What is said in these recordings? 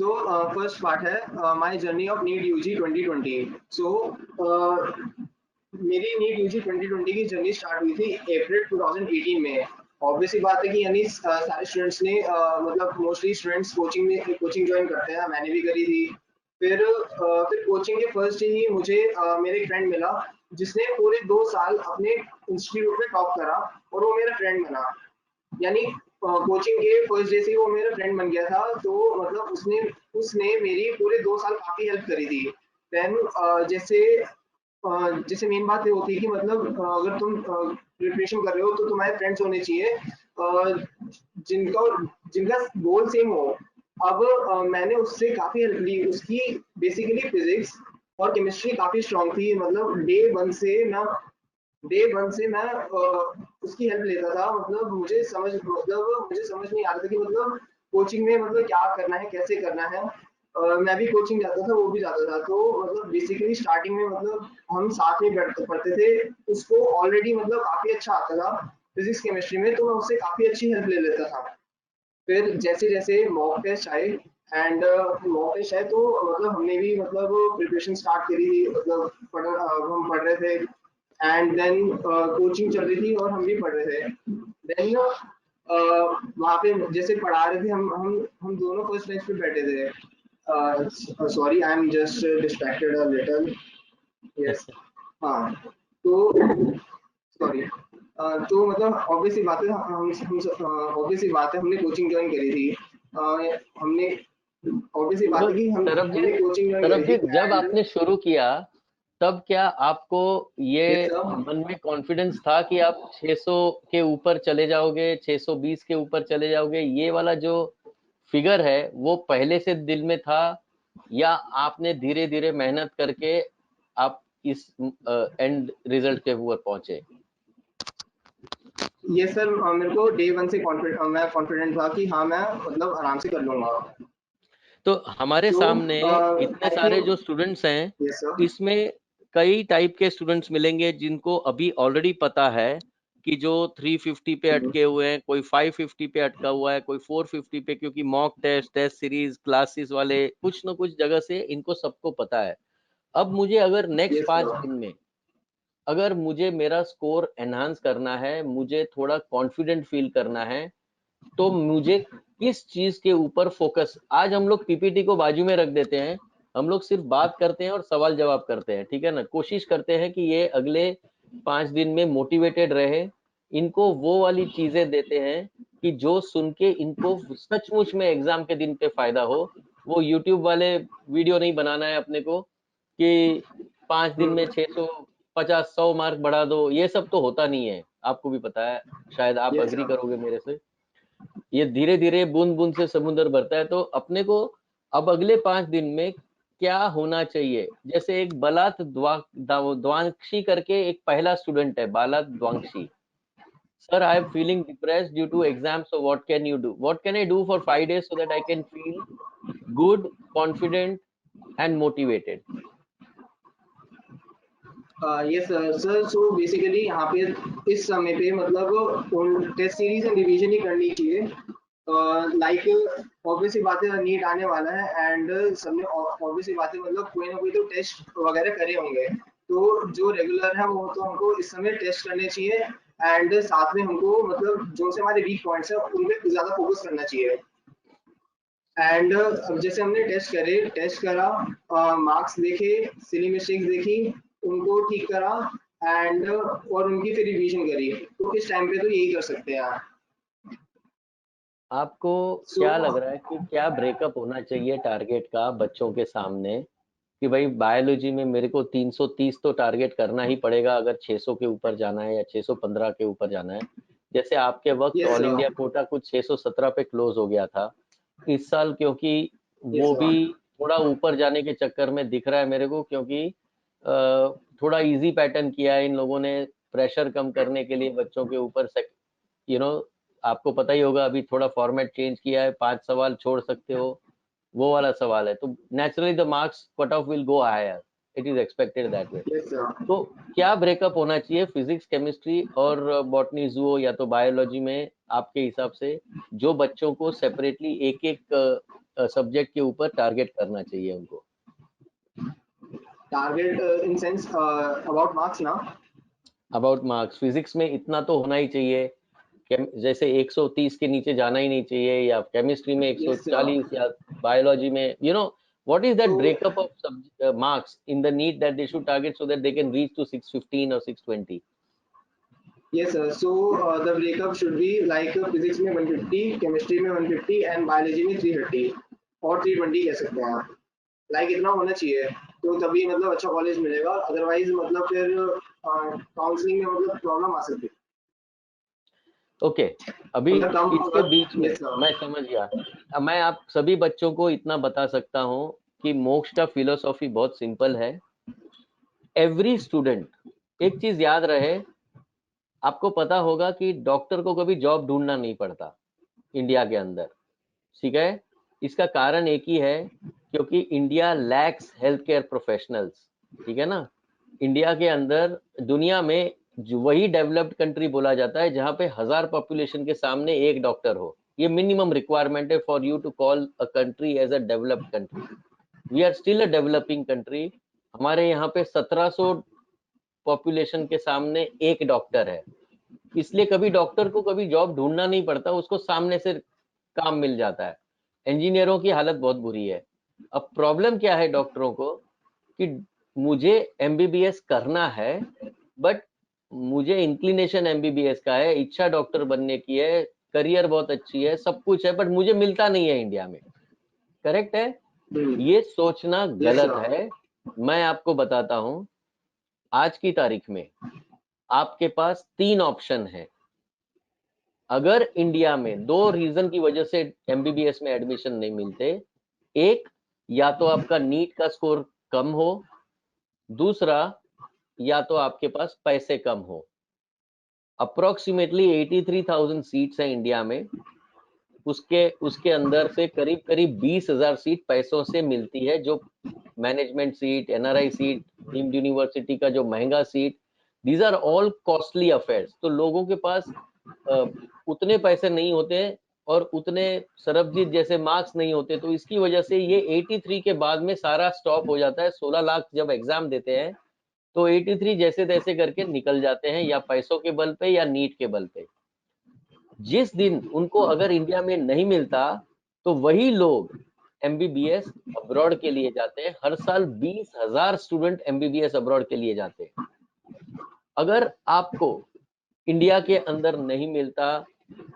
So first part है my journey of NEET UG 2020. So मेरी NEET UG 2020 की journey start हुई थी अप्रैल 2018 में। ऑब्वियसली बात है कि यानी सारे स्टूडेंट्स ने मतलब मोस्टली स्टूडेंट्स कोचिंग ज्वाइन करते हैं, मैंने भी करी थी। फिर कोचिंग के फर्स्ट डे ही मुझे मेरा एक फ्रेंड मिला जिसने पूरे 2 साल अपने इंस्टीट्यूट में टॉप करा और वो मेरा फ्रेंड बना। यानी कोचिंग के फर्स्ट डे से ही वो मेरा फ्रेंड बन गया था। तो मतलब उसने उसने मेरी पूरे 2 साल काफी हेल्प करी थी। देन जैसे मेन बात ये होती है कि मतलब अगर तुम प्रिपरेशन कर रहे हो तो तुम्हारे फ्रेंड्स होने चाहिए जिनका जिनका गोल सेम हो। अब मैंने उससे काफी हेल्प ली। उसकी बेसिकली फिजिक्स और केमिस्ट्री काफी स्ट्रांग थी। मतलब डे वन से मैं उसकी हेल्प लेता था। मतलब मुझे समझ नहीं आ रहा था कि मतलब कोचिंग में मतलब क्या करना है, कैसे करना है। मैं भी कोचिंग जाता था, वो भी जाता था। तो मतलब बेसिकली स्टार्टिंग में मतलब हम साथ में बैठते पढ़ते थे। उसको ऑलरेडी मतलब काफी अच्छा आता था फिजिक्स केमिस्ट्री में, तो मैं उससे काफी अच्छी हेल्प ले लेता था। फिर जैसे जैसे मॉक टेस्ट आए एंड मॉक टेस्ट आए तो मतलब हमने भी मतलब प्रिपरेशन स्टार्ट करी थी। मतलब हम पढ़ रहे थे एंड देन कोचिंग चल रही थी और हम भी पढ़ रहे थे। देन वहाँ पे जैसे पढ़ा रहे थे, हम दोनों फर्स्ट बेंच पे बैठे थे। Sorry, I am just distracted a little. Yes. हाँ, तो सॉरी। तो मतलब ऑब्वियस सी बात है, हम ऑब्वियस सी बात है हमने कोचिंग ज्वाइन करी थी। हमने ऑब्वियस सी बात तो है कि हमने कोचिंग ज्वाइन करी थी सरबजीत, जब एंड आपने शुरू किया तब क्या आपको ये यस सर। मन में कॉन्फिडेंस था कि आप 600 के ऊपर चले जाओगे, 620 के ऊपर चले जाओगे? ये वाला जो फिगर है वो पहले से दिल में था, या आपने धीरे धीरे मेहनत करके आप इस एंड रिजल्ट के ऊपर पहुंचे? यस सर, मेरे को डे वन से मैं कॉन्फिडेंट था कि हाँ मैं मतलब आराम से कर लूंगा। तो हमारे सो सामने इतने आई सारे जो थिंक स्टूडेंट्स हैं, यस सर। इसमें कई टाइप के स्टूडेंट्स मिलेंगे जिनको अभी ऑलरेडी पता है कि जो 350 पे अटके हुए हैं, कोई 550 पे अटका हुआ है, कोई 450 पे, क्योंकि mock test, test series, classes वाले कुछ न कुछ जगह से इनको सबको पता है। अब मुझे अगर नेक्स्ट यस 5 दिन सर। में अगर मुझे मेरा स्कोर एनहांस करना है, मुझे थोड़ा कॉन्फिडेंट फील करना है, तो मुझे किस चीज के ऊपर फोकस? आज हम लोग पीपीटी को बाजू में रख देते हैं, हम लोग सिर्फ बात करते हैं और सवाल जवाब करते हैं, ठीक है ना? कोशिश करते हैं कि ये अगले 5 दिन में मोटिवेटेड रहे। इनको वो वाली चीजें देते हैं कि जो सुन के इनको सचमुच में एग्जाम के दिन पे फायदा हो। वो यूट्यूब वाले वीडियो नहीं बनाना है अपने को कि 5 दिन में 650 100 मार्क बढ़ा दो। ये सब तो होता नहीं है, आपको भी पता है, शायद आप यस अग्री सर। करोगे मेरे से। ये धीरे धीरे बूंद बूंद से समुद्र भरता है। तो अपने को अब अगले 5 दिन में क्या होना चाहिए? जैसे एक बलात द्वांक्षी करके एक पहला स्टूडेंट है, बालात द्वांक्षी। Sir, I am feeling depressed due to exam, so what can you do? What can I do for 5 days so that I can feel good, confident and motivated? Yes sir. So basically यहाँ पे इस समय पे मतलब test series and revision ही करनी चाहिए। Like obviously बात है, नीट आने वाला है एंड सबने ऑब्वियसली बात है मतलब कोई ना कोई तो टेस्ट वगैरह करे होंगे। तो जो रेगुलर है वो तो हमको इस समय टेस्ट करने चाहिए एंड साथ में हमको मतलब जो से हमारे वीक पॉइंट्स है उन पे ज्यादा फोकस करना चाहिए। एंड अब जैसे हमने टेस्ट करा, मार्क्स देखे, सिली मिस्टेक्स देखी, उनको ठीक करा एंड और उनकी फिर रिवीजन करी। तो इस टाइम पे तो यही कर सकते हैं आप। आपको सो क्या लग रहा है कि क्या ब्रेकअप होना चाहिए टारगेट का बच्चों के सामने, कि भाई बायोलॉजी में मेरे को 330 तो टारगेट करना ही पड़ेगा अगर 600 के ऊपर जाना है या 615 के ऊपर जाना है? जैसे आपके वक्त yes all sir. India quota कुछ 617 पे क्लोज हो गया था। इस साल क्योंकि यस वो भी सर। थोड़ा ऊपर जाने के चक्कर में दिख रहा है मेरे को, क्योंकि थोड़ा इजी पैटर्न किया है इन लोगों ने प्रेशर कम करने के लिए बच्चों के ऊपर। यू नो आपको पता ही होगा, अभी थोड़ा फॉर्मेट चेंज किया है, 5 सवाल छोड़ सकते हो, वो वाला सवाल है। तो naturally the marks cut off will go higher, it is expected that way. Yes sir. तो क्या ब्रेकअप होना चाहिए फिजिक्स, केमिस्ट्री और बॉटनी, जूओ या तो बायोलॉजी में आपके हिसाब से, जो बच्चों को सेपरेटली एक एक सब्जेक्ट के ऊपर टारगेट करना चाहिए उनको? Target in sense about marks ना? अबाउट मार्क्स, फिजिक्स में इतना तो होना ही चाहिए, जैसे 130 के नीचे जाना ही नहीं चाहिए, या केमिस्ट्री में 140, या बायोलॉजी में, you know what is that So, breakup of marks in the NEET that they should target so that they can reach to 615 or 620? yes sir, so the breakup should be like physics में 150, chemistry में 150 and biology में 330 और 320 कह सकते हैं आप, like इतना होना चाहिए, तो तभी मतलब अच्छा कॉलेज मिलेगा, अदरवाइज मतलब फिर काउंसलिंग में मतलब प्रॉब्लम आ सकती है। ओके, अभी अगर कम इसके बीच में yes sir, मैं समझ गया। अब मैं आप सभी बच्चों को इतना बता सकता हूँ कि मोक्ष का फिलोसॉफी बहुत सिंपल है। एवरी स्टूडेंट, एक चीज याद रहे, आपको पता होगा कि डॉक्टर को कभी जॉब ढूंढना नहीं पड़ता इंडिया के अंदर, ठीक है? इसका कारण एक ही है, क्योंकि India lakhs health care professionals, ठीक है ना? इंडिया के अंदर दुनिया में जो वही डेवलप्ड कंट्री बोला जाता है जहां पे 1000 पॉपुलेशन के सामने एक डॉक्टर हो। ये मिनिमम रिक्वायरमेंट है for you to call a country as a developed country. We are still a developing country. हमारे यहाँ पे 1700 पॉपुलेशन के सामने एक डॉक्टर है, इसलिए कभी डॉक्टर को कभी जॉब ढूंढना नहीं पड़ता, उसको सामने से काम मिल जाता है। इंजीनियरों की हालत बहुत बुरी है। अब प्रॉब्लम क्या है डॉक्टरों को कि मुझे एमबीबीएस करना है, बट मुझे इंक्लिनेशन एमबीबीएस का है, इच्छा डॉक्टर बनने की है, करियर बहुत अच्छी है, सब कुछ है, बट मुझे मिलता नहीं है इंडिया में। करेक्ट है? ये सोचना yes गलत sir, है। मैं आपको बताता हूं, आज की तारीख में आपके पास 3 ऑप्शन है। अगर इंडिया में 2 रीजन की वजह से एमबीबीएस में एडमिशन नहीं मिलते, एक, या तो आपका नीट का स्कोर कम हो, दूसरा, या तो आपके पास पैसे कम हो। अप्रोक्सीमेटली 83,000 सीट्स है इंडिया में, उसके अंदर से करीब करीब 20,000 सीट पैसों से मिलती है, जो management seat, NRI seat, deemed university का जो महंगा seat, these are all costly affairs. तो लोगों के पास उतने पैसे नहीं होते और उतने सरबजीत जैसे मार्क्स नहीं होते, तो इसकी वजह से ये 83 के बाद में सारा स्टॉप हो जाता है। 16 लाख जब एग्जाम देते हैं तो 83 जैसे तैसे करके निकल जाते हैं, या पैसों के बल पे या नीट के बल पे। जिस दिन उनको अगर इंडिया में नहीं मिलता, तो वही लोग एमबीबीएस अब्रॉड के लिए जाते हैं। हर साल 20,000 स्टूडेंट एमबीबीएस अब्रॉड के लिए जाते हैं। अगर आपको इंडिया के अंदर नहीं मिलता,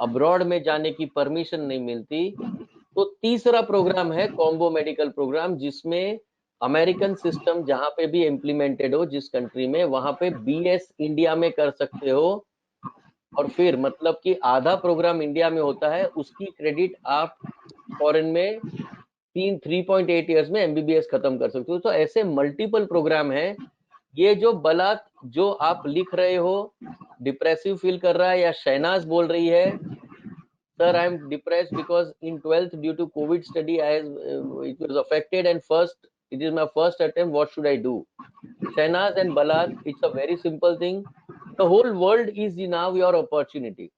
अब्रॉड में जाने की परमिशन नहीं मिलती, तो तीसरा प्रोग्राम है कॉम्बो मेडिकल प्रोग्राम, जिसमें अमेरिकन सिस्टम जहां पे भी इम्प्लीमेंटेड हो, जिस कंट्री में, वहां पे बीएस इंडिया में कर सकते हो, और फिर मतलब कि आधा प्रोग्राम इंडिया में होता है, उसकी क्रेडिट आप फॉरेन में 3.8 इयर्स में एमबीबीएस खत्म कर सकते हो। तो ऐसे मल्टीपल प्रोग्राम है। ये जो बलात् जो आप लिख रहे हो, डिप्रेसिव फील कर रहा है, या शहनाज बोल रही है sir I am depressed because in 12th due to covid study it was affected, and it is my first attempt, what should I do? Shahnaz and Balat, it's a very simple thing. The whole world is now your opportunity.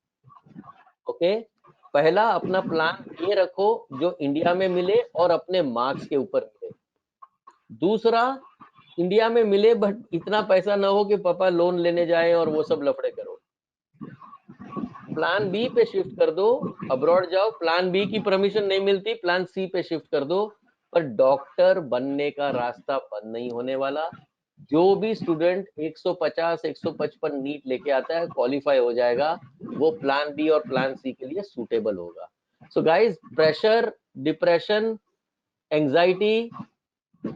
Okay, पहला अपना plan ये रखो जो India में मिले और अपने marks के ऊपर मिले। दूसरा, इंडिया में मिले बट इतना पैसा ना हो कि पापा लोन लेने जाए और वो सब लफड़े करो। प्लान बी पे शिफ्ट कर दो, अब्रॉड जाओ। प्लान बी की परमिशन नहीं मिलती, प्लान सी पे शिफ्ट कर दो। पर डॉक्टर बनने का रास्ता बंद नहीं होने वाला। जो भी स्टूडेंट 150 155 नीट लेके आता है, क्वालिफाई हो जाएगा, वो प्लान बी और प्लान सी के लिए सूटेबल होगा। So guys, pressure, depression, anxiety,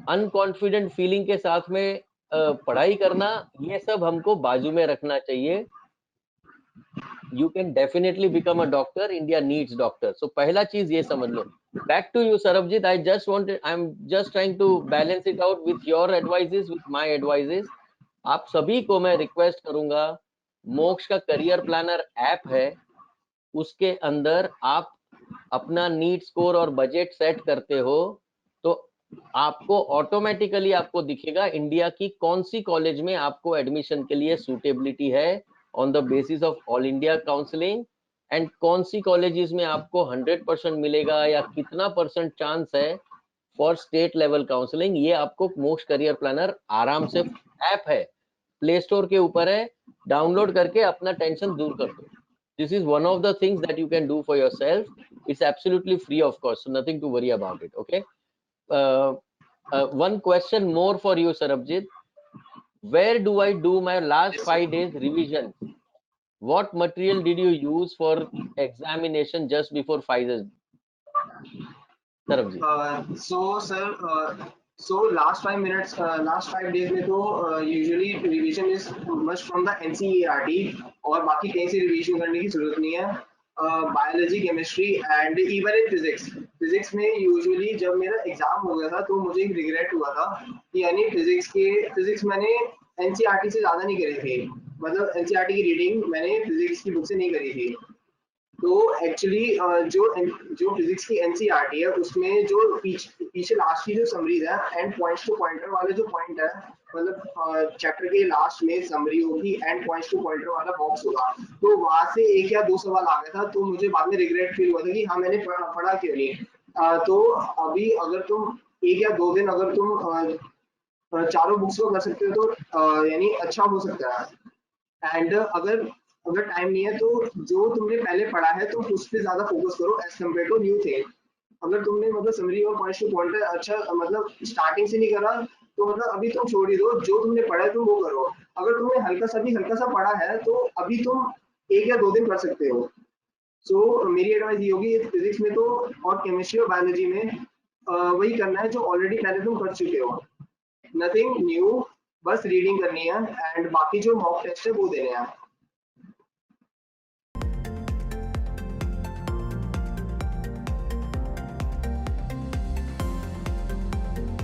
unconfident feeling के साथ में पढ़ाई करना, ये सब हमको बाजू में रखना चाहिए। You can definitely become a doctor. India needs doctors. So पहला चीज ये समझ लो। Back to you, Sarabjit. I'm just trying to balance it out with your advices, with my advices. आप सभी को मैं रिक्वेस्ट करूंगा, मोक्ष का करियर प्लानर ऐप है, उसके अंदर आप अपना नीट स्कोर और बजट सेट करते हो, तो आपको ऑटोमेटिकली आपको दिखेगा इंडिया की कौन सी कॉलेज में आपको एडमिशन के लिए सूटेबिलिटी है, on the basis of all India counseling, and कौन सी कॉलेजेस में आपको 100% मिलेगा या कितना % चांस है फॉर स्टेट लेवल काउंसलिंग, ये आपको मोक्ष करियर प्लानर आराम से, ऐप है, प्ले स्टोर के ऊपर है, डाउनलोड करके अपना टेंशन दूर कर दो. This is one of the things that you can do for yourself. It's absolutely free of cost, so nothing to worry about it. Okay. One question more for you, Sarabjit. Where do I do my last 5 days revision? What material did you use for examination just before 5 days? Sarabjit. So last 5 minutes, last 5 days में तो usually revision is much from the NCERT और बाकी कहीं से revision करने की जरूरत नहीं है. Biology, chemistry and even in physics में यूजुअली जब मेरा एग्जाम हो गया था तो मुझे एक रिग्रेट हुआ था कि यानी फिजिक्स मैंने एनसीईआरटी से ज़्यादा नहीं करी थी, मतलब एनसीईआरटी की रीडिंग मैंने फिजिक्स की बुक से नहीं करी थी. तो एक्चुअली जो फिजिक्स की एनसीईआरटी है उसमें जो पीछे लास्ट की जो समरीज है एंड पॉइंट्स टू पॉइंटर वाले जो पॉइंट है, मतलब चैप्टर के लास्ट में समरी होगी एंड पॉइंट्स टू पॉइंटर वाला बॉक्स होगा, तो वहां से 1 या 2 सवाल आ गया था. तो मुझे बाद में रिग्रेट फील हुआ था कि हाँ मैंने पढ़ा क्यों नहीं. तो अभी अगर तुम 1 या 2 दिन अगर तुम चारों बुक्स को कर सकते हो तो यानी अच्छा हो सकता है. एंड अगर टाइम नहीं है तो जो तुमने पहले पढ़ा है तो उस पर ज्यादा फोकस करो as compare to new thing. अगर तुमने मतलब समरी और पॉइंट टू पॉइंट अच्छा मतलब स्टार्टिंग से नहीं करा तो मतलब अभी तुम छोड़ ही दो, जो तुमने पढ़ा है तुम वो करो. अगर तुमने हल्का सा पढ़ा है तो अभी तुम 1 या 2 दिन कर सकते हो. सो मेरी एडवाइस ये होगी फिजिक्स में तो और केमिस्ट्री और बायोलॉजी में वही करना है जो ऑलरेडी पहले तुम कर चुके हो, नथिंग न्यू, बस रीडिंग करनी है एंड बाकी जो मॉक टेस्ट है वो देने हैं.